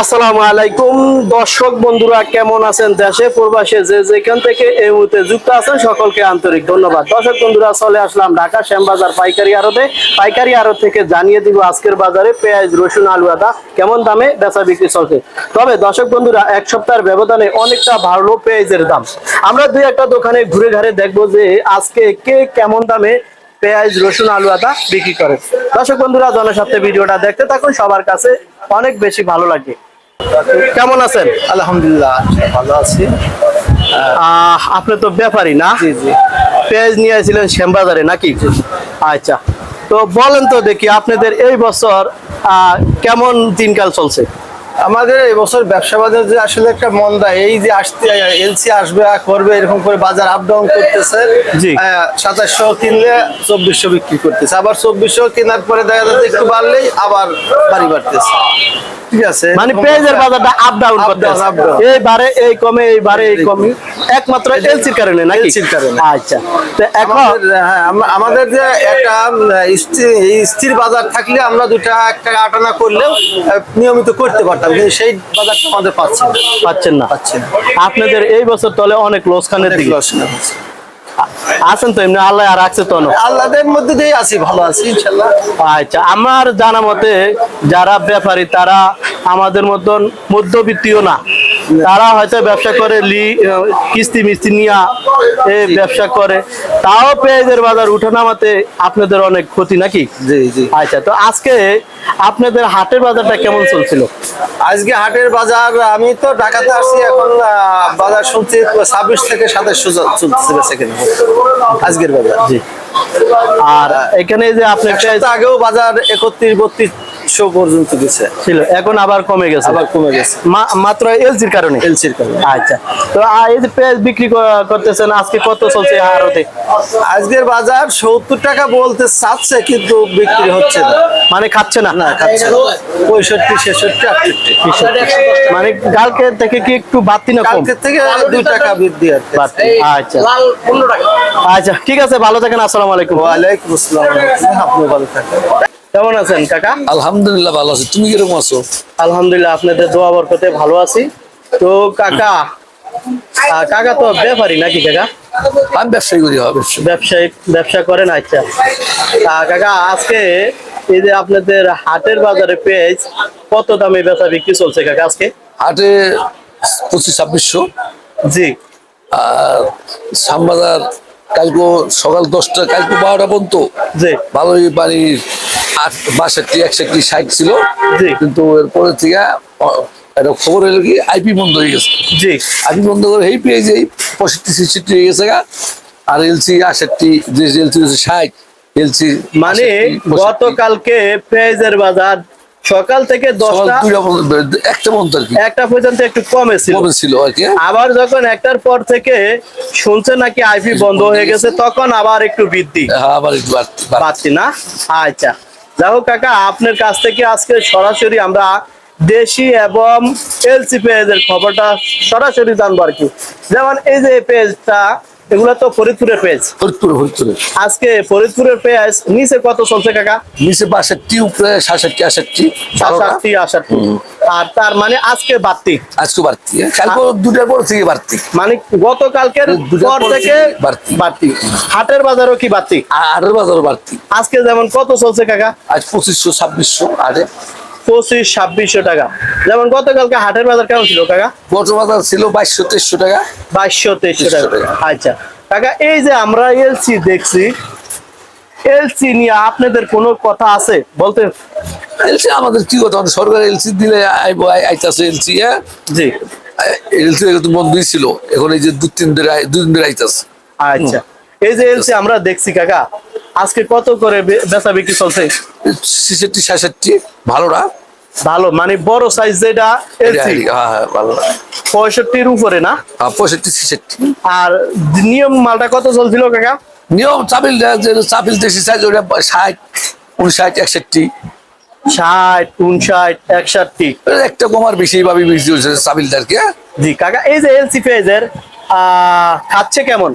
আসসালামু আলাইকুম দর্শক বন্ধুরা, কেমন আছেন? দেশে প্রবাসে যে যেখান থেকে এই মুহূর্তে যুক্ত আছেন সকলকে আন্তরিক ধন্যবাদ। দর্শক বন্ধুরা, চলে আসলাম ঢাকা শ্যামবাজার পাইকারি আড়ত থেকে জানিয়ে দিব আজকের বাজারে পেঁয়াজ, রসুন, আলু, আদা কেমন দামে বেচা বিক্রি চলছে। তবে দর্শক বন্ধুরা, এক সপ্তাহের ব্যবধানে অনেকটা ভালো পেঁয়াজের দাম। আমরা দুই একটা দোকানে ঘুরে ঘাড়ে দেখবো যে আজকে কে কেমন দামে পেঁয়াজ, রসুন, আলু, আদা বিক্রি করে। দর্শক বন্ধুরা, জনস্বার্থে ভিডিওটা দেখতে থাকুন, সবার কাছে অনেক বেশি ভালো লাগে। কেমন আছেন? আলহামদুলিল্লাহ ভালো আছি। আপনি তো ব্যাপারী না? জি জি। পেঁয়াজ নিয়ে আসছিলেন শ্যামবাজারে নাকি? আচ্ছা, তো বলেন তো দেখি আপনাদের এই বছর কেমন দিনকাল চলছে? আমাদের এই বছর ব্যবসা বাজার যে আসলে একটা মন্দা, এই যে আসতে এলসি আসবে করবে এরকম করে বাজার আপ ডাউন করতেছে। জি। 2700 কিনলে 2400 বিক্রি করতেছে, আবার 2400 কেনার পরে দেখা যাচ্ছে একটু বাড়লেই আবার বাড়ি বাড়তেছে। ঠিক আছে, মানে পেঁয়াজের বাজারটা আপ ডাউন করতেছে, এইবারে এই কমে এইবারে এই কমে, একমাত্র এলসির কারণে নাকি? এলসির কারণে। আচ্ছা, তো এখন আমাদের যে একটা স্থির বাজার থাকলে আমরা একটা আটানা করলেও নিয়মিত করতে পারতাম, কিন্তু সেই বাজারটা আমাদের পাচ্ছেন না। আপনাদের এই বছর তলে অনেক লোকসানের দিকে আছেন তো? এমনি আল্লাহ আর রাখছে তো? আল্লাহদের মধ্যে দিয়ে আছি, ভালো আছি ইনশাআল্লাহ। আচ্ছা, আমার জানা মতে যারা ব্যাপারী তারা আমাদের মতন মধ্যবিত্তীয় না, তারা হয়তো ব্যবসা করে কিস্তি মিস্তি নিয়ে ব্যবসা করে, তাও পেঁয়াজের বাজার উঠানামাতে আপনাদের অনেক ক্ষতি নাকি? জি জি। আচ্ছা, তো আজকে আপনাদের হাটের বাজারটা কেমন চলছিল? আজকে হাটের বাজার, আমি তো ঢাকাতে আসছি এখন, বাজার শুনছি 26 থেকে 2700 চলতেছে আজকের বাজার। জি। আর এখানে যে আপনি আগেও বাজার 31-3200 পর্যন্ত গেছে ছিল, এখন আবার কমে গেছে। মাত্র এলসির কারণে। আচ্ছা, তো এই যে পেঁয়াজ বিক্রি করতেছেন, আজকে কত চলছে আড়তে? আজকের বাজার 70 টাকা বলতে চাচ্ছে, কিন্তু বিক্রি হচ্ছে না। মানে খাচ্ছে না? খাচ্ছে 65, 66, 68। মানে কালকে থেকে কি একটু বাড়তি না? কালকে থেকে 2 টাকা বৃদ্ধি আছে। আচ্ছা আচ্ছা, ঠিক আছে, ভালো থাকেন। আসসালামু আলাইকুম। ওয়ালাইকুম আসসালাম। আপনি ভালো থাকেন। কেমন আছেন কাকা? আলহামদুলিল্লাহ ভালো আছি, তুমি কিরকম আছো? আলহামদুলিল্লাহ, আপনাদের দোয়া বরকতে ভালো আছি। তো কাকা তো ব্যাপারী নাকি কাকা? আমি ব্যবসায়ী করি। ব্যবসা করেন? আচ্ছা, কাকা আজকে এই যে আপনাদের হাটের বাজারে পেঁয়াজ কত দামে বেচা বিক্রি চলছে কাকা আজকে? হাটে 25-2600। জি। আর শ্যামবাজার কালকে সকাল 10টা, কালকে 12টা পর্যন্ত জি ভালোই বাড়ির 62, 61, 60 ছিল। জি। কিন্তু এরপরে থেকে একটা খবর এলো কি আইপি বন্ধ হয়ে গেছে। জি। আইপি বন্ধ করে এই পেঁয়াজ 65-66 হয়ে গেছে গা। আর এলসি 68, যে এলসি 60, এলসি মানে গতকালকে পেঁয়াজের বাজার সকাল থেকে 10টা একটা পর্যন্ত একটু কমে ছিল আর কি। আবার যখন একটার পর থেকে শুনছে নাকি আইপি বন্ধ হয়ে গেছে, তখন আবার একটু বৃদ্ধি, আবার একটু পাচ্ছি না। আচ্ছা, যাই হোক কাকা, আপনার কাছ থেকে আজকে সরাসরি আমরা দেশি এবং এলসি পেঁয়াজের খবরটা সরাসরি জানবো আর কি। যেমন এই যে পেঁয়াজটা, এগুলা তো ফরিদপুরের পেঁয়াজ। ফরিদপুরে আজকে ফরিদপুরের পেঁয়াজ নিচে কত চলছে কাকা? নিচে 62, উপরে 67, 68। আর তার মানে আজকে বাড়তি। আজকে বাড়তি, কালকে 2টার পর থেকে বাড়তি, মানে গতকালকের পর থেকে বাড়তি। হাটের বাজারও কি বাড়তি? হাটের বাজারও বাড়তি। আজকে যেমন কত চলছে কাকা? আজ 2500-2600। আরে 2500-2600 টাকা। যেমন গতকালকে হাটের বাজার কেমন ছিল কাকা? গত বাজার ছিল 2200-2300 টাকা। 2200-2300 টাকা। আচ্ছা কাকা, এই যে আমরা এলসি দেখছি, এলসি নিয়ে আপনাদের কোনো কথা আছে বলতে? এলসি আমাদের কি কথা, সরকার এলসি দিলে আইতাছে এলসি। হ্যাঁ জি, এলসি তো বন্ধই ছিল, এখন এই যে দুদিন ধরে আইতাছে। আচ্ছা, এই যে এলসি আমরা দেখছি কাকা, আজকে কত করে বেচা বিক্রি চলছে? 66-67। ভালো মানে বড় সাইজ যেটা এলসি, ভালো 65-র উপরে না? 65-66। আর নিয়ম মালটা কত চলছিল কাকা? নিয়ম চাপিল দেশি সাইজ ওটা 60, 59, 61। 60, 59, 61 একটা কমার বেশি ভাবে বেশি হচ্ছে চাপিলটার কি। জি কাকা, এই যে এলসি পেঁয়াজের খাচ্ছে কেমন?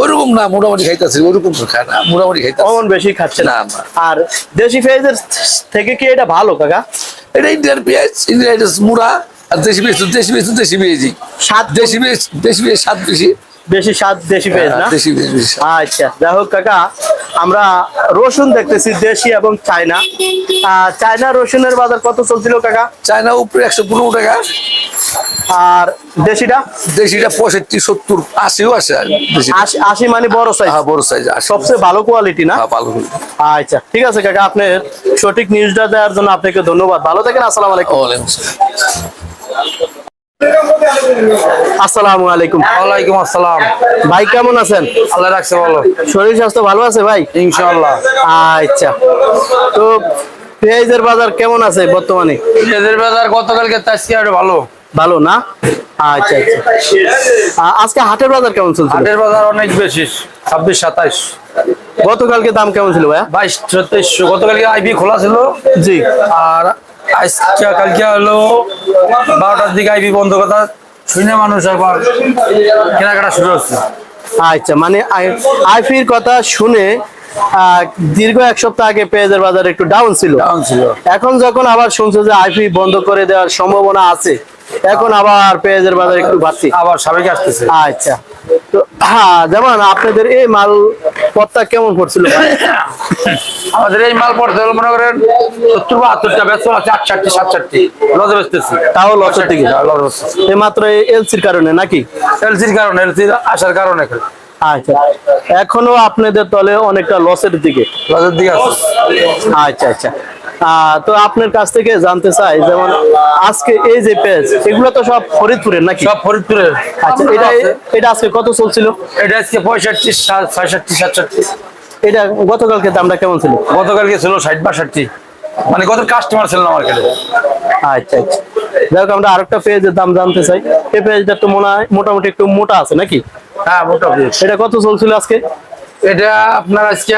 ওরকম না, মোটামুটি খাইতেছে, ওরকম তো খায় না, মোটামুটি খাইতেছে। অমন বেশি খাচ্ছে না। না। আর দেশি পেঁয়াজের থেকে কি এটা ভালো কাকা? এটা ইন্ডিয়ান পেঁয়াজ, ইন্ডিয়ান মুড়া। আর দেশি পেঁয়াজই স্বাদ দেশি পেঁয়াজ স্বাদ বেশি। বেশি স্বাদ দেশি পেঁয়াজ না? দেশি পেঁয়াজ বেশি স্বাদ। আচ্ছা, যাই হোক কাকা, আমরা রসুন দেখতেছি দেশি এবং চায়না। চায়না রসুনের বাজার কত চলছিল কাকা? চায়না উপরে 115 টাকা, আর দেশিটা? দেশিটা 65, 70, 80ও আছে। দেশি 80 মানে বড় সাইজ, হ্যাঁ, বড় সাইজ। সবচেয়ে ভালো কোয়ালিটি না? হ্যাঁ, ভালো। আচ্ছা, ঠিক আছে কাকা, আপনার সঠিক নিউজটা দেওয়ার জন্য আপনাকে ধন্যবাদ। ভালো থাকেন। আসসালামু আলাইকুম। আসসালামু আলাইকুম। ওয়ালাইকুম আসসালাম। ভাই কেমন আছেন? আল্লাহ রাখছে ভালো, শরীর স্বাস্থ্য ভালো আছে ভাই? ইনশাআল্লাহ। আচ্ছা, তো পেঁয়াজের বাজার কেমন আছে বর্তমানে? পেঁয়াজের বাজার গতকালকে আজকে আরো ভালো। ভালো না? আচ্ছা আচ্ছা। আজকে হাটের বাজার কেমন চলছে? হাটের বাজার অনেক বেশি, 26, 27। গতকালকে দাম কেমন ছিল ভাইয়া? 22, 23। গতকালকে আইবি খোলা ছিল। জি। আর আজকে কালকে হলো 12টার দিকে আইবি বন্ধ, কথা শুনে মানুষ আবার কেনাকাটা শুরু হচ্ছে। আচ্ছা, মানে আইফির কথা শুনে দীর্ঘ এক সপ্তাহ আগে পেঁয়াজের বাজার একটু ডাউন ছিল। এখন যখন আবার শুনছে যে আইফি বন্ধ করে দেওয়ার সম্ভাবনা আছে, এখন আবার পেঁয়াজের বাজার একটু বাড়তি, আবার স্বাভাবিক আসতেছে। আচ্ছা, তো হ্যাঁ, যেমন আপনাদের এই মাল পত্তা কেমন পড়ছিল? আমাদের এই মাল পড়তে হলো মনে করেন 70-72টা বেচা আছে, 68-67 লজে বেচতেছি। তাও লসের দিকে? এই মাত্র এলসির কারণে নাকি? এলসির কারণে, এলসির আসার কারণে। আচ্ছা, এখনো আপনাদের দলে অনেকটা লসের দিকে? লজের দিকে আছে। আচ্ছা আচ্ছা। তো আপনার কাছ থেকে জানতে চাই, যেমন আজকে এই যে পেঁয়াজ, এগুলো তো সব ফরিদপুরের নাকি? সব ফরিদপুরের। আচ্ছা, এটা আজকে কত চলছিল? এটা আজকে 65, 66, 67। এটা গতকালকে দামটা কেমন ছিল? গতকালকে ছিল 60-62, মানে কত কাস্টমার ছিল না মার্কেটে। আচ্ছা আচ্ছা। যাই হোক, আমরা আরেকটা পেঁয়াজের দাম জানতে চাই। এই পেঁয়াজটা তো মনে হয় মোটামুটি একটু মোটা আছে নাকি? হ্যাঁ, মোটামুটি। এটা কত চলছিল আজকে? এটা আপনার আজকে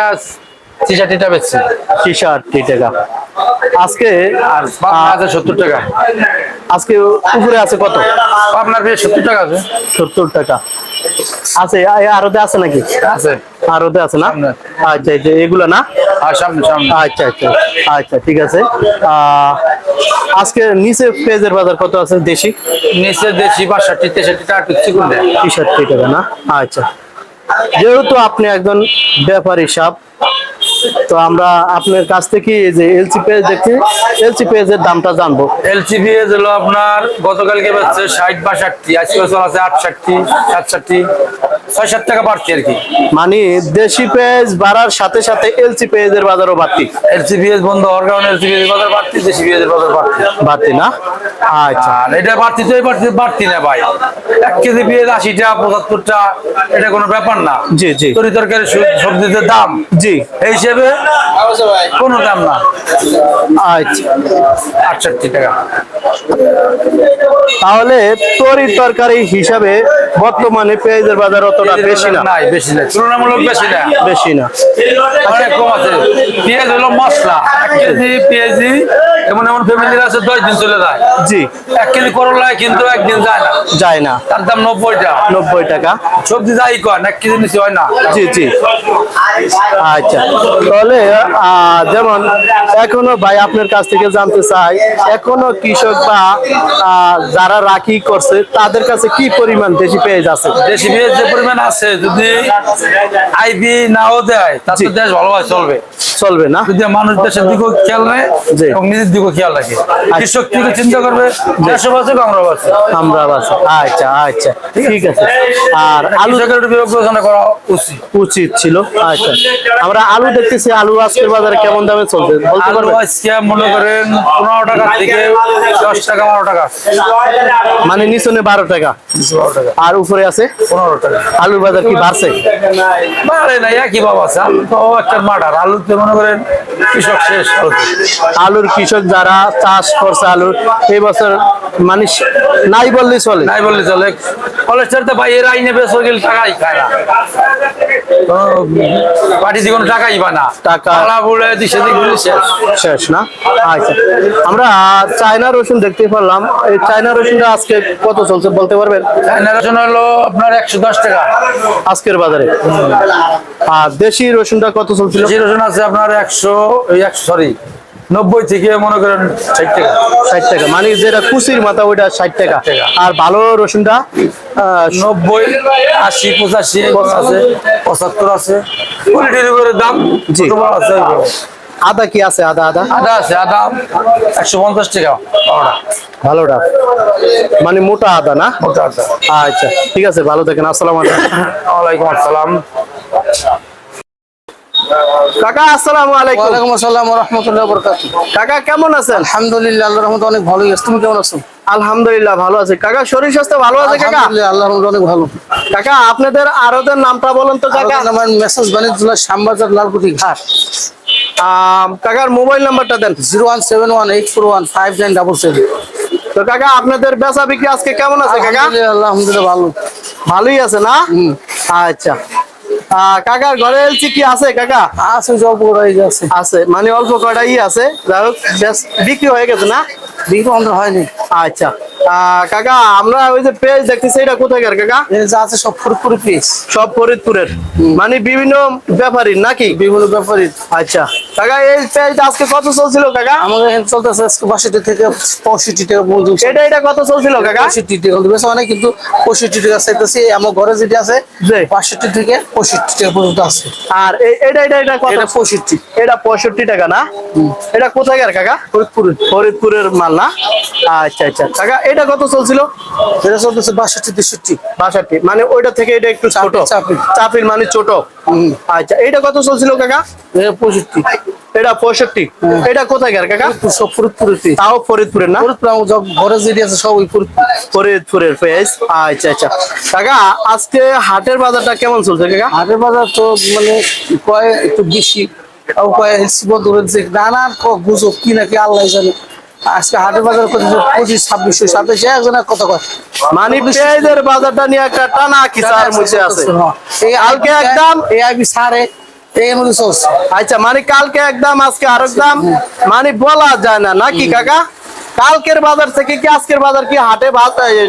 66টা বেচছে। 66 টাকা আজকে। আর আছে 70 টাকা। আজকে উপরে আছে কত? আপনার 70 টাকা আছে। 70 টাকা আছে। আরতে আছে নাকি? আছে, আরতে আছে না? আচ্ছা, এই যে এগুলো না? আর সামনে। আচ্ছা আচ্ছা আচ্ছা, ঠিক আছে। আজকে নিচে পেঁয়াজের বাজার কত আছে দেশি? নিচে দেশি 62, 63 টাকা টুকছি করে। 63 টাকা না? আচ্ছা, যেহেতু আপনি একজন ব্যাপারী সাহেব, তো আমরা আপনার কাছ থেকে এই যে এলসি পেঁয়াজ দেখছি, এলসি পেঁয়াজের দামটা জানবো। এলসি পেঁয়াজ হলো আপনার গতকালকে বেচছে 60-62, আজকে আছে 68, 67, 6-7 টাকা বাড়ছে আর কি। মানে দেশি পেঁয়াজ বাড়ার সাথে সাথে এলসি পেঁয়াজের বাজারও বাড়তি? এলসি পেঁয়াজ বন্ধ হওয়ার কারণে এলসি পেঁয়াজের বাজার বাড়তি, দেশি পেঁয়াজের বাজার বাড়তি। বাড়তি না? আচ্ছা। আর এটা বাড়তি না ভাই। 1 কেজি পেঁয়াজ 80 টাকা, 75 টাকা, এটা কোনো ব্যাপার না। জি জি। তরি তরকারি সবজিতে দাম, জি, এই হিসেবে কোনো দাম না। আচ্ছা, 68 টাকা। তাহলে তরি তরকারি হিসাবে বর্তমানে পেঁয়াজের বাজার অতটা বেশি না? নাই, বেশি না, তুলনামূলক বেশি না। বেশি না, অনেক কম আছে। পেঁয়াজ হলো মশলা। 1 কেজি পেঁয়াজি এমন এমন ফ্যামিলির আছে 10 দিন চলে যায়। জি। 1 কেজি করলায় কিন্তু একদিন যায় না। যায় না? তার দাম 90 টাকা। 90 টাকা। সবজি যাই কর, 1 কেজি নিচে হয় না। জি জি। আচ্ছা, তাহলে যেমন এখনো ভাই আপনার কাছ থেকে জানতে চাই, এখনো কৃষক বা যারা রাখি করছে তাদের কাছে কি পরিমাণ দেশি পেঁয়াজ আছে? দেশি পেঁয়াজ যে পরিমাণ আছে, যদি আইবি নাও দেয় তাতে দেশ ভালোভাবে চলবে। চলবে না? যদি মানুষ দেশের দিকেও খেয়াল নেয় এবং নিজের দিকেও খেয়াল রাখে, কৃষক থেকে চিন্তা করবে দেশও বাঁচে, আমরা বাঁচে। আমরা বাঁচি। আচ্ছা আচ্ছা, ঠিক আছে। আর আলু বিবেচনা করা উচিত উচিত ছিল। আচ্ছা, আমরা আলু দেখতেছি, আলু আজকের বাজারে কেমন দামে চলছে বলতে আলু পারবেন? আজকে মনে করেন 15 টাকা থেকে 10 টাকা, 12 টাকা। মানে নিচনে 12 টাকা, 12 টাকা, আর উপরে আছে 15 টাকা। আলুর বাজার কি বাড়ছে? বাড়ে না, একই ভাব আছে। আলু তো একটা মার্ডার। আলুতে মনে করেন কৃষক শেষ। আলুর কৃষক যারা চাষ করছে আলুর, এই বছর মানুষ নাই বললেই চলে। নাই বললে চলে। কলেস্টার তো ভাই এরা আইনে বেসর গেলে টাকাই খায় না। পাঠিয়েছি কোনো টাকাই পায় না, টাকা টাকা বলে দিছে দিকে শেষ। শেষ না? আচ্ছা, আমরা চায়না রসুন দেখতে পারলাম। এই চায়না রসুনটা আজকে কত চলছে বলতে পারবেন? চায়না রসুন হলো আপনার 110 টাকা। আজকের বাজারে। আর দেশি রসুনটা কত চলছিল? দেশি রসুন আছে আপনার 90 থেকে মনে করেন 60 টাকা। 60 টাকা, মানে যেটা কুচির মাথা ওইটা 60 টাকা। আর ভালো রসুনটা 90, 80, 85 আছে, 75 আছে, কোয়ালিটির উপরে দাম। জি। তোমার আছে আদা কি আছে? আদা আদা আদা আছে, আদা 150 টাকা পাওয়া। ভালোটা, মানে মোটা আদা না? ওটা আছে। আচ্ছা ঠিক আছে, ভালো থাকেন। আসসালামু আলাইকুম। ওয়ালাইকুম আসসালাম। কাকা আসসালামু আলাইকুম। ওয়ালাইকুম আসসালাম ওয়া রাহমাতুল্লাহি ওয়া বারাকাতুহু। কাকা কেমন আছেন? আলহামদুলিল্লাহ, আল্লাহর রহমতে অনেক ভালোই আছি। তুমি কেমন আছো? আলহামদুলিল্লাহ ভালো আছে। কাকা শরীর স্বাস্থ্য ভালো আছে কাকা? আলহামদুলিল্লাহ, আল্লাহর রহমতে অনেক ভালো। কাকা আপনাদের আরদের নামটা বলেন তো কাকা। আমার মেসেজ বাণিজ্যুল্লাহ, শ্যামবাজার, লালকুটি ঘাট। কাকার মোবাইল নাম্বারটা দেন। 01718415977। তো কাকা আপনাদের বেচা বিক্রি আজকে কেমন আছে কাকা? আলহামদুলিল্লাহ ভালো। ভালোই আছে না? আচ্ছা, কাকার ঘরে এলসি কি আছে কাকা? আছে, জব করাই আছে। আছে, মানে অল্প কয়টাই আছে। যাই হোক বিক্রি হয়ে গেছে না? বিক্রি অন্তর হয়নি। আচ্ছা, কাকা আমরা ওই যে পেজ দেখতেছি, এটা কোথাকার কাকা? এই যা আছে সব ফুরফুরি পিস, সব ফরিদপুরের, মানে বিভিন্ন ব্যাপারী নাকি? বিভিন্ন ব্যাপারী। আচ্ছা কাকা, এই পেজটা আজকে কত চলছিল কাকা? আমাদের এখানে চলতেছে আজকে 62 থেকে 65 টাকা পর্যন্ত। এটা কত চলছিল কাকা? 65 টাকা বেশি অনেক, কিন্তু 65 টাকা চাইতেছি। আমার ঘরে যেটা আছে জি। 65 থেকে 65 টাকা পর্যন্ত আছে। আর এটা কত? এটা 65। এটা 65 টাকা না? এটা কোথাকার কাকা? ফরিদপুরে। ফরিদপুরের মাল না? আচ্ছা আচ্ছা কাকা, এটা কত চলছিল? এটা চলতেছে 62, 63। 62, মানে ওইটা থেকে এটা একটু ছোট। চাপিল। চাপিল মানে ছোট। আচ্ছা, এটা কত চলছিল কাকা? এটা 65। এটা 65। এটা কোথাকার কাকা? সব ফরিদপুরের পিস। তাও ফরিদপুরের না? ফরিদপুর আমার ঘরে যেটি আছে সব ওই ফরিদপুর। ফরিদপুরের পেজ। আচ্ছা আচ্ছা কাকা, আজকে হাটের বাজারটা কেমন চলছে কাকা? হাটের বাজার তো মানে কয় একটু বেশি, কয় এলসি বন্ধ হয়েছে, নানান গুজব কি নাকি আল্লাহ জানে। আজকে হাটের বাজার কত 25, 26, 27, একজনের কত কয়। মানে পেঁয়াজের বাজারটা নিয়ে একটা টানা কিসার মধ্যে আছে। এই কালকে একদম, এই আইবি সারে এই মধ্যে চলছে। আচ্ছা, মানে কালকে একদম, আজকে আরেক দাম, মানে বলা যায় না নাকি কাকা? কালকের বাজার থেকে কি আজকের বাজার কি হাটে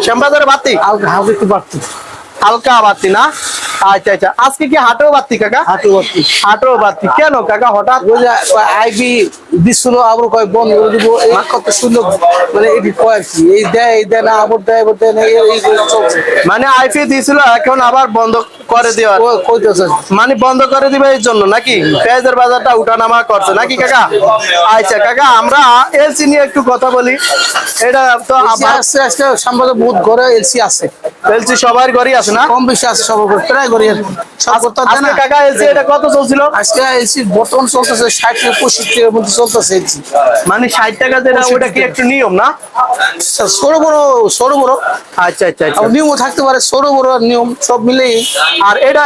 শ্যামবাজারে বাড়তি? হালকা একটু বাড়তি। হালকা বাড়তি না? আচ্ছা আচ্ছা, আজকে কি হাটেও বাড়তি কাকা? হাটে বাড়তি। হাটেও বাড়তি কেন কাকা হঠাৎ? ওই যে আইবি দিছিল, আবার কয় বন্ধ করে দিব, এই কত সুন্দর, মানে এটি কয় আর কি, এই দেয় না, আবার দেয়, আবার দেয় না, এই চলছে। মানে আইপি দিছিল, এখন আবার বন্ধ করে দেওয়া, কইতেছে মানে বন্ধ করে দিবে এই জন্য নাকি? পেঁয়াজের বাজারটা উঠানামা করছে নাকি কাকা? আচ্ছা কাকা, আমরা এলসি নিয়ে একটু কথা বলি। এটা তো আজকে শ্যামবাজার বহুত ঘরে এলসি আছে, এলসি সবার ঘরই আছে না? কম বেশি আছে, সবার ঘরে প্রায় ঘরে সব করতে দেয় না। আজকে কাকা এলসি এটা কত চলছিল? আজকে এলসি বর্তমান চলতেছে 60 থেকে 65 টাকার মধ্যে চলতেছে এলসি। মানে 60 টাকা যেটা, ওটা কি একটু নিয়ম না? সরো বড় আচ্ছা আচ্ছা আচ্ছা। নিয়মও থাকতে পারে, সরো বড় আর নিয়ম সব মিলেই। আর এটা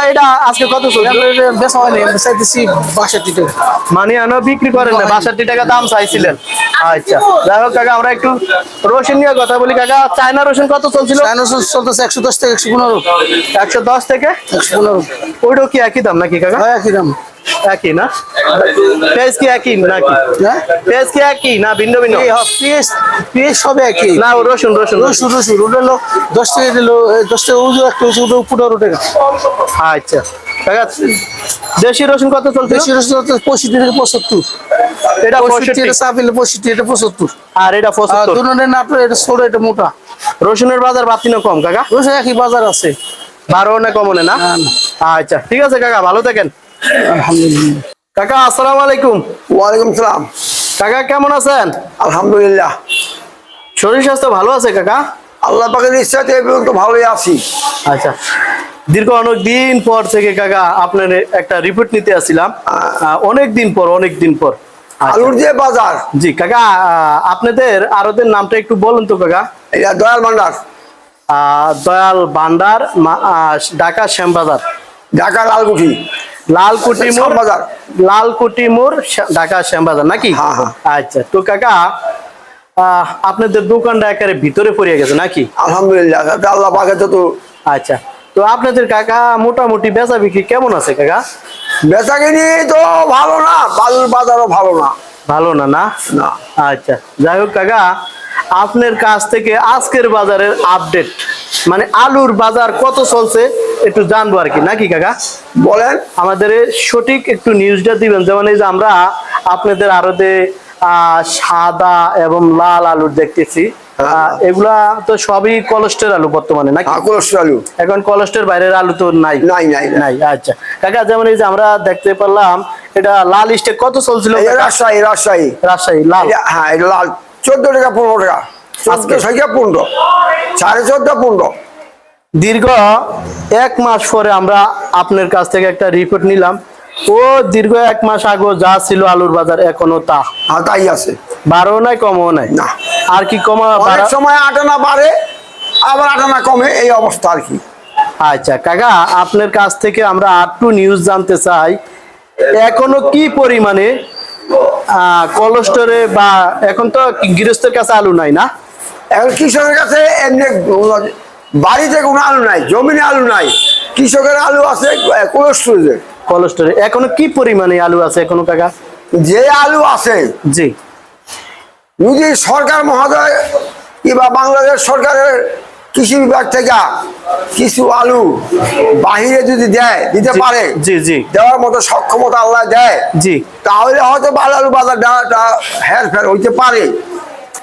আজকে কত চলছিল? বেচা হয়নি, আমি চাইতেছি 62 টাকা। মানে আনো বিক্রি করেন না, 62 টাকা দাম চাইছিলেন। আচ্ছা, যাই হোক কাকা, আমরা একটু রসুন নিয়ে কথা বলি। কাকা চায়না রসুন কত চলছিল? চায়না রসুন চলতেছে 110 থেকে 115। 110 থেকে 115 ওইটাও কি একই দাম নাকি কাকা? হয় একই দাম। একই না? পেঁয়াজ কি একই নাকি? হ্যাঁ, পেঁয়াজ কি একই না ভিন্ন ভিন্ন? পেঁয়াজ সব একই। না, ও রসুন রসুন রসুন ওটা হলো 10 টাকা দিল, 10 টাকা ওজন, একটা ওজন 15 টাকা। আচ্ছা কাকা, দেশি রসুন কত চলছে? দেশি রসুন 65 থেকে 75। এটা 65 65, এটা চাপিলে 65, এটা 75। আর এটা 75। দুটোর নাটোর, এটা ছোট, এটা মোটা। রসুনের বাজার বাড়তি না কম কাকা? রসুন একই বাজার আছে। বারো না কমনে না? না, না। আচ্ছা ঠিক আছে কাকা, ভালো থাকেন। আলহামদুলিল্লাহ। কাকা আসসালামু আলাইকুম। ওয়ালাইকুম সালাম। কাকা কেমন আছেন? আলহামদুলিল্লাহ, শরীর স্বাস্থ্য ভালো আছে কাকা? আল্লাহ পাকের ইচ্ছাতে এই পর্যন্ত ভালোই আছি। আচ্ছা, দীর্ঘ অনেক দিন পর থেকে কাকা আপনার একটা রিপোর্ট নিতে আসছিলাম। অনেক দিন পর। আচ্ছা। আলুর যে বাজার, জি কাকা, আপনাদের আরদের নামটা একটু বলুন তো কাকা। এটা দয়াল ভান্ডার, দয়াল ভান্ডার, ঢাকা শ্যামবাজার, ঢাকা লালকুঠি, লালকুটি মোড়, শ্যামবাজার। লালকুটি মোড়, ঢাকা শ্যামবাজার নাকি? হ্যাঁ, হ্যাঁ। আচ্ছা, তো কাকা আপনাদের দোকানটা একেবারে ভিতরে পড়ে গেছে নাকি? আলহামদুলিল্লাহ, তাতে আল্লাহ পাকের যত আচ্ছা, তো আপনাদের কাকা মোটামুটি বেচা বিক্রি কেমন আছে কাকা? বেচা কিনি তো ভালো না, বালুর বাজারও ভালো না। ভালো না না? না। আচ্ছা, যাই হোক কাকা, আপনার কাছ থেকে আজকের বাজারের আপডেট, মানে আলুর বাজার কত চলছে একটু জানবো আর কি, নাকি কাকা? বলেন। আমাদের সঠিক একটু নিউজটা দিবেন। যেমন এই যে আমরা আপনাদের আড়তে সাদা এবং লাল আলু দেখতেছি, এগুলা তো সবই কলস্টের আলু বর্তমানে, নাকি? কোলেস্ট্রল আলু এখন কলস্টের বাইরের আলু তো নাই। নাই নাই নাই। নাই। আচ্ছা কাকা, যেমন এই যে আমরা দেখতে পারলাম এটা লাল স্টেক কত চলছিল? এই রাজশাহী রাজশাহী রাজশাহী লাল, হ্যাঁ এটা লাল 14 টাকা 15 টাকা, 14 থেকে 15, 14.5 15। দীর্ঘ 1 মাস পরে আমরা আপনার কাছ থেকে একটা রিপোর্ট নিলাম। ও দীর্ঘ 1 মাস আগে যা ছিল আলুর বাজার এখনো তা হ্যাঁ তাই আছে, বাড়ও নাই কমও নাই। না। আর কি কমা অনেক সময় আটানা বাড়ে আবার আটানা কমে, এই অবস্থা আর কি। আচ্ছা কাকা, আপনার কাছ থেকে আমরা আরটু নিউজ জানতে চাই, এখনো কি পরিমাণে কলস্টরে বা এখন তো গৃহস্থের কাছে আলু নাই না? এখন কৃষকের কাছে এমনি বাড়িতে কোনো আলু নাই, জমিনে আলু নাই, কৃষকের আলু আছে কোলেস্ট্রলে। কলস্টরে এখনো কি পরিমাণে আলু আছে এখনো কাকা? যে আলু আছে, জি, যদি সরকার মহোদয় কিংবা বাংলাদেশ সরকারের কৃষি বিভাগ থেকে কিছু আলু বাহিরে যদি দিতে পারে, জি জি দেওয়ার মতো সক্ষমতা আল্লাহ দেয়, জি, তাহলে হয়তো ভালো আলু বাজার হেরফের হইতে পারে।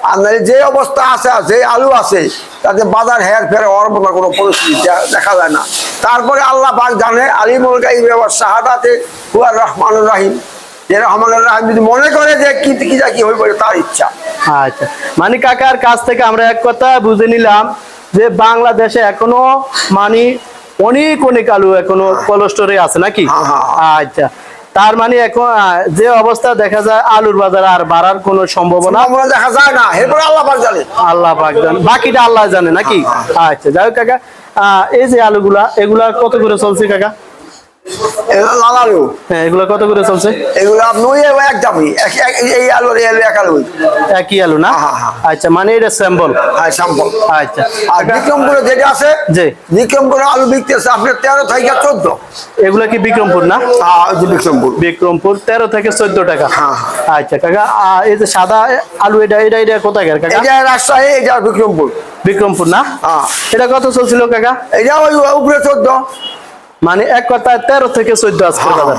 আর নাহলে যে অবস্থা আছে, যে আলু আছে তাতে বাজার হেরফের হওয়ার মতো কোনো পরিস্থিতি দেখা যায় না। তারপরে আল্লাহ পাক জানে, আলিমুল গায়বি ওয়া শাহাদাতে হুয়া রহমানুর রহিম, যে রহমানুর রহিম যদি মনে করে যে কি হয়ে পড়ে তার ইচ্ছা। আচ্ছা, মানে কাকার কাছ থেকে আমরা এক কথা বুঝে নিলাম যে বাংলাদেশে এখনো মানে অনেক আলু এখনো কোল্ড আছে, নাকি? আচ্ছা, তার মানে এখন যে অবস্থা দেখা যায় আলুর বাজার আর বাড়ার কোনো সম্ভাবনা দেখা যায় না, এরপরে আল্লাহ পাক জানে। আল্লাহ পাক জানে, বাকিটা আল্লাহ জানে, নাকি? আচ্ছা, যাই হোক কাকা, এই যে আলুগুলা এগুলা কত করে চলছে কাকা? লাল আলু, হ্যাঁ, এগুলা কত করে চলছে? এগুলো আপনি একদমই এই আলু এক আলু, একই আলু না? আচ্ছা, মানে এটা স্যাম্পল। স্যাম্পল। আচ্ছা, আর বিক্রমপুরে যেটা আছে, জি, বিক্রমপুরে আলু বিকতেছে আপনার 13 থেকে 14। এগুলা কি বিক্রমপুর না? বিক্রমপুর, বিক্রমপুর 13 থেকে 14 টাকা। আচ্ছা কাকা, এই যে সাদা আলু এটা কোথায় কাকা? এটা রাজশাহী, এটা বিক্রমপুর। বিক্রমপুর না? এটা কত চলছিল কাকা? এটা ওই উপরে 14, মানে এক কথায় 13 থেকে 14 আজকে বাজার।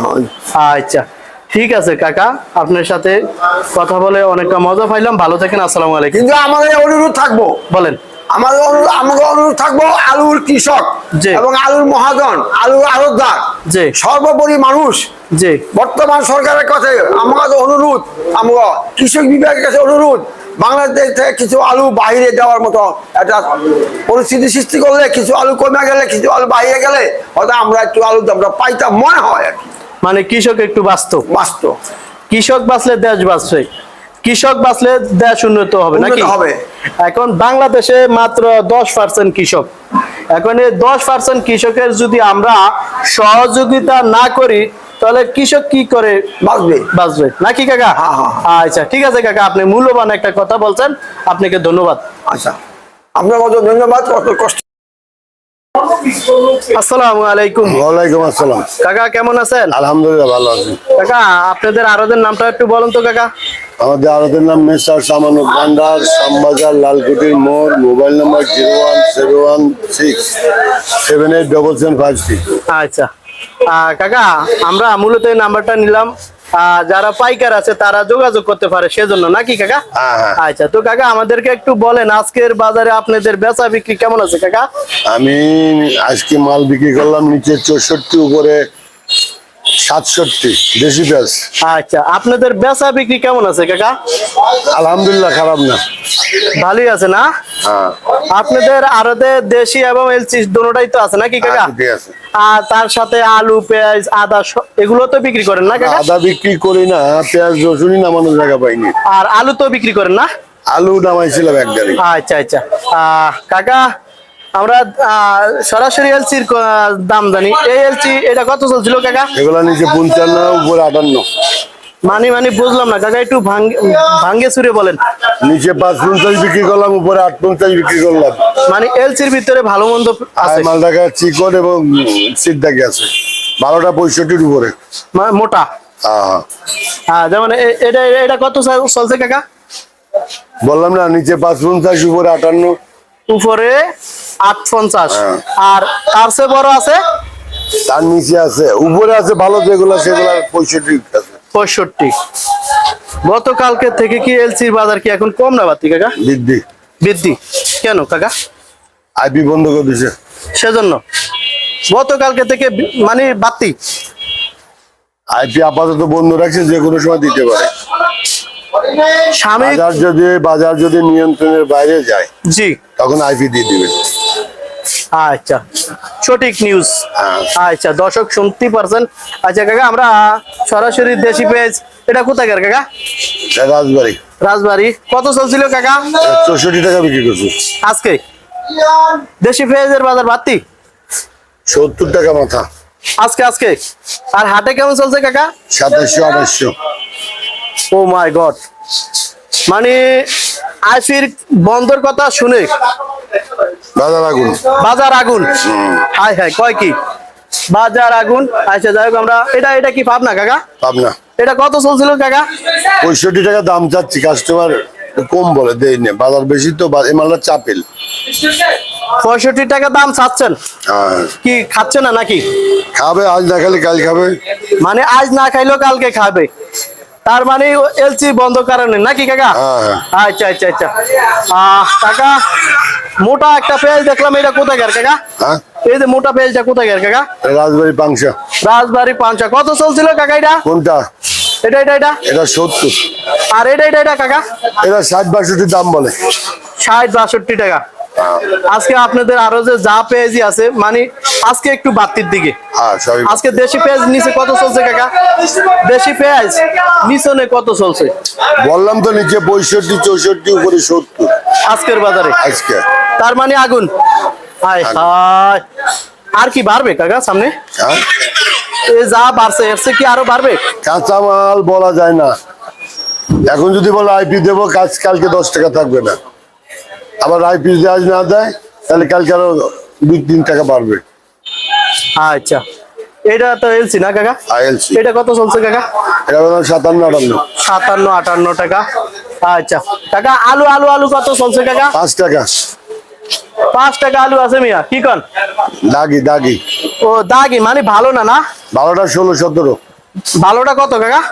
আচ্ছা, ঠিক আছে কাকা, আপনার সাথে কথা বলে অনেকটা মজা পাইলাম। ভালো থাকেন, আসসালামু আলাইকুম। কিন্তু আমাদের অনুরোধ থাকবো, বলেন। আমাদের অনুরোধ থাকবো, আলুর কৃষক এবং আলুর মহাজন, আলুর আড়তদার, জি, সর্বোপরি মানুষ, জি, বর্তমান সরকারের কাছে আমাদের অনুরোধ, আমরা কৃষক বিভাগের কাছে অনুরোধ, বাংলাদেশ থেকে কিছু আলু বাইরে দেওয়ার মতো একটা পরিস্থিতি সৃষ্টি করলে, কিছু আলু কমে গেলে, কিছু আলু বাইরে গেলে হয়তো আমরা একটু আলু আমরা পাইতাম মনে হয় আর কি। মানে কৃষক একটু বাস্তব, কৃষক বাঁচলে দেশ বাঁচবে, কৃষক বাঁচলে দেশ উন্নত হবে, নাকি? হবে। এখন বাংলাদেশে মাত্র 10% কৃষক। এখন এই 10% কৃষকের যদি আমরা সহযোগিতা না করি তাহলে কৃষক কি করে বাঁচবে, নাকি কাকা? আচ্ছা, ঠিক আছে কাকা, আপনি মূল্যবান একটা কথা বলছেন, আপনাকে ধন্যবাদ। আচ্ছা, আপনার কত ধন্যবাদ, কত কষ্ট। আসসালামু আলাইকুম। ওয়ালাইকুম আসসালাম। কাকা কেমন আছেন? আলহামদুলিল্লাহ ভালো আছি। কাকা, আপনাদের আড়তের নামটা একটু বলুন তো কাকা। আমাদের আড়তের নাম মেসার সামানুক ভান্ডার, শ্যামবাজার, লালকুটির মোড়। Mobile number 01716787753। আচ্ছা কাকা, আমরা মূলত এই নাম্বারটা নিলাম, যারা পাইকার আছে তারা যোগাযোগ করতে পারে সেজন্য, নাকি কাকা? আচ্ছা, তো কাকা আমাদেরকে একটু বলেন আজকের বাজারে আপনাদের বেচা বিক্রি কেমন আছে কাকা? আমি আজকে মাল বিক্রি করলাম নিচে 64, উপরে 67 দেশি পেঁয়াজ। আচ্ছা, আপনাদের বেচা বিক্রি কেমন আছে কাকা? আলহামদুলিল্লাহ খারাপ না, ভালোই আছে না? আপনাদের আড়তে দেশি এবং এলসি দুটোটাই তো আছে, নাকি কাকা? ঠিক আছে। আর তার সাথে আলু, পেঁয়াজ, আদা এগুলো তো বিক্রি করেন না কাকা? আদা বিক্রি করি না, পেঁয়াজ রসুনই নামানোর জায়গা পাইনি। আর আলু তো বিক্রি করেন না? আলু নামাইছিলাম এক গাড়ি। আচ্ছা আচ্ছা, কাকা আমরা সরাসরি এলসির দাম জানি। এই এলসি এটা কত চলছিল কাকা? এগুলা নিচে 55, উপরে 58। মানে বুঝলাম না কাকা, একটু ভাঙ্গে সুরে বলেন। নিচে 550 বিক্রি করলাম, উপরে 850 বিক্রি করলাম। মানে এলসির ভিতরে ভালো মন্দ আছে, মালটাকা চিকন এবং সিদ্ধাকি আছে। 12টা 65 উপরে মোটা। হ্যাঁ হ্যাঁ, যেমন এটা কত চলছে কাকা? বললাম না, নিচে 550, উপরে 58। উপরে 850। হ্যাঁ। আর তার চেয়ে বড় আছে? তার নিচে আছে, উপরে আছে ভালো যেগুলো সেগুলো 65 আছে। 65। গতকালকে থেকে কি এলসির বাজার কি এখন কম না বাড়তি কাকা? বৃদ্ধি কেন কাকা? আইপি বন্ধ করে দিছে সেজন্য গতকালকে থেকে মানে বাড়তি। আইপি আপাতত বন্ধ রাখছে, যে কোনো সময় দিতে পারে। সাময়িক। বাজার যদি নিয়ন্ত্রণের বাইরে যায়, জি, তখন আইপি দিয়ে দিবে। আচ্ছা, সঠিক নিউজ। আচ্ছা, দর্শক শুনতে পারছেন। আচ্ছা কাকা, আমরা সরাসরি দেশি পেঁয়াজ, এটা কোথাকার কাকা? রাজবাড়ি। রাজবাড়ি। কত চলছিল কাকা? 64 টাকা বিক্রি করছে। আজকে দেশি পেঁয়াজের বাজার বাড়তি? 70 টাকা মাথা আজকে। আর হাটে কেমন চলছে কাকা? 2700-2800। ও মাই গড, মানে আইপির বন্ধর কথা শুনে বাজার আগুন। হায় হায়, কয় কি বাজার আগুন। আচ্ছা যাই হোক, আমরা এটা কি পাবনা কাকা? পাবনা। এটা কত চলছিল কাকা? 65 টাকা দাম চাচ্ছি, কাস্টমার কম বলে দেই না, বাজার বেশি তো, এই মালটা চাপেল। 65 টাকা দাম চাচ্ছেন, হ্যাঁ। কি খাচ্ছে না নাকি? খাবে, আজ না খালি কাল খাবে। মানে আজ না খাইলেও কালকে খাবে, তার মানে এলসি বন্ধ কারণে নাকি কাকা? হ্যাঁ। আচ্ছা। কাকা, মোটা একটা পেঁয়াজ দেখলাম, এটা কোথাকার কাকা? হ্যাঁ, এই যে মোটা পেঁয়াজটা কোথাকার কাকা? রাজবাড়ি পাংশা। রাজবাড়ি পাঁচা। কত চলছিল কাকা এটা? কোনটা? এটা এটা 70। আর এটা কাকা? এটা 60-62 দাম বলে। 60-62 টাকা। আজকে আপনাদের আরো যে যা পেঁয়াজি আছে, মানে আজকে একটু বাড়তির দিকে। হ্যাঁ, সবই। আজকে দেশি পেঁয়াজ নিচে কত চলছে কাকা? দেশি পেঁয়াজ নিচনে কত চলছে? বললাম তো, নিচে 65-64, উপরে 70 আজকের বাজারে। আজকে। তার মানে আগুন। হায় হায়, আর কি বাড়বে কাকা সামনে? হ্যাঁ, এ যা বাড়ছে, এর চেয়ে কি আরো বাড়বে? কাঁচামাল বলা যায় না। এখন যদি বলে আইপি দেবো, কালকে 10 টাকা থাকবে না। আবার আইপি আজ না দেয়, তাহলে কালকে আরো 2-3 টাকা বাড়বে। আচ্ছা, এটা তো এলসি না কাকা? আইএলসি। এটা কত চলছে কাকা? এটা 57-58। 57-58 টাকা। আচ্ছা কাকা, আলু কত চলছে কাকা? 5 টাকা। 5 টাকা আলু আছে মিয়া, কি কন? দাগি। ও দাগি, মানে ভালো না? না, 12টা 16-17। ভালোটা কত কাকা?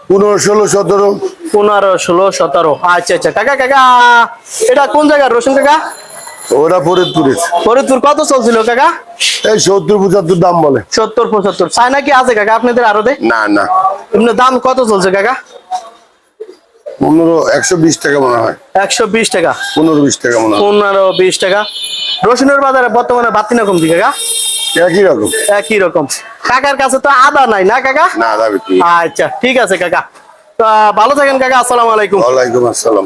15-16-17। 15-16-17। আচ্ছা কাকা, এটা কোন জায়গার রসুন কাকা? ওরা ফরিদপুর। কত চলছিল কাকা? এই 70-75 দাম বলে। 70-75। চায়না কি আছে কাকা আপনাদের আরতে? না। এমনি দাম কত চলছে কাকা? 120 টাকা মনে হয়। 120 টাকা। 15-20 টাকা মনে হয়। 15-20 টাকা। রসুনের বাজারে বর্তমানে বাড়তি না কমতি কাকা? একই রকম। কাকার কাছে তো আদা নাই না কাকা? না, দাবি। আচ্ছা ঠিক আছে কাকা, তো ভালো থাকেন কাকা। আসসালামু আলাইকুম। ওয়ালাইকুম আসসালাম।